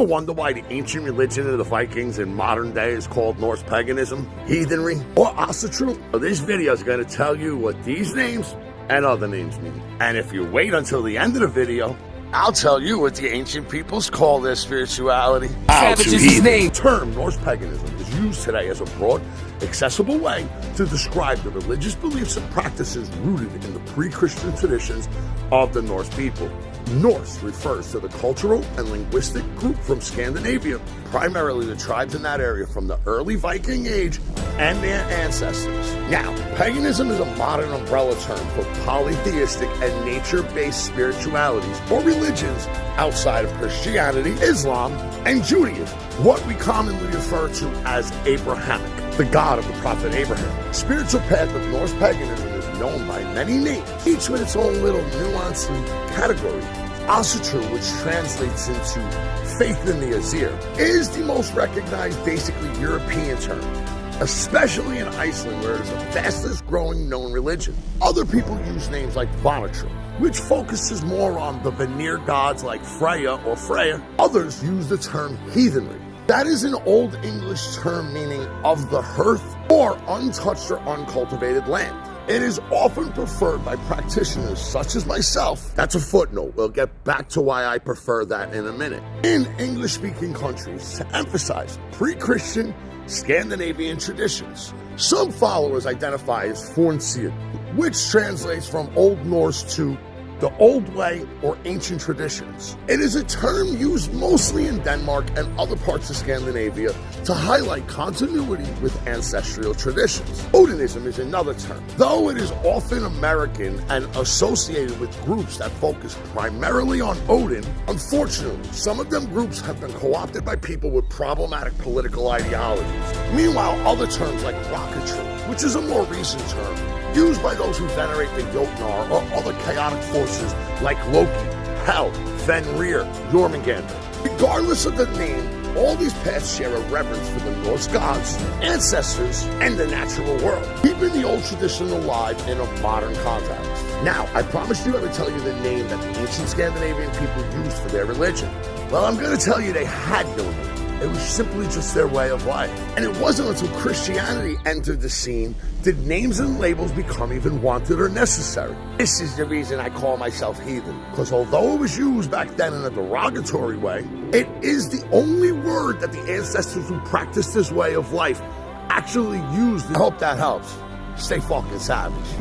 ever wonder why the ancient religion of the Vikings in modern day is called Norse Paganism, heathenry, or Asatru? Well, this video is going to tell you what these names and other names mean. And if you wait until the end of the video, I'll tell you what the ancient peoples call their spirituality. Savage's name. The term Norse paganism is used today as a broad, accessible way to describe the religious beliefs and practices rooted in the pre-Christian traditions of the Norse people. Norse refers to the cultural and linguistic group from Scandinavia, primarily the tribes in that area from the early Viking age and their ancestors. Now, paganism is a modern umbrella term for polytheistic and nature-based spiritualities or religions outside of Christianity, Islam, and Judaism, what we commonly refer to as Abrahamic, the God of the prophet Abraham. The spiritual path of Norse paganism is known by many names, each with its own little nuance and category. Asatru, which translates into faith in the Azir, is the most recognized, basically European term, especially in Iceland, where it is the fastest growing known religion. Other people use names like Vanatru, which focuses more on the Vanir gods like Freya or Freya. Others use the term heathenry. That is an Old English term meaning of the hearth or untouched or uncultivated land. It is often preferred by practitioners such as myself. That's a footnote. We'll get back to why I prefer that in a minute. In English-speaking countries, to emphasize pre-Christian Scandinavian traditions, some followers identify as Fornsian, which translates from Old Norse to the old way or ancient traditions. It is a term used mostly in Denmark and other parts of Scandinavia to highlight continuity with ancestral traditions. Odinism is another term, though it is often American and associated with groups that focus primarily on Odin. Unfortunately, some of them groups have been co-opted by people with problematic political ideologies. Meanwhile, other terms like rocketry, which is a more recent term, used by those who venerate the Jotnar or other chaotic forces like Loki, Hel, Fenrir, Jormungandr. Regardless of the name, all these paths share a reverence for the Norse gods, ancestors, and the natural world, keeping the old tradition alive in a modern context. Now, I promised you I would tell you the name that the ancient Scandinavian people used for their religion. Well, I'm going to tell you they had no name. It was simply just their way of life. And it wasn't until Christianity entered the scene did names and labels become even wanted or necessary. This is the reason I call myself heathen, because although it was used back then in a derogatory way, it is the only word that the ancestors who practiced this way of life actually used. I hope that helps. Stay fucking savage.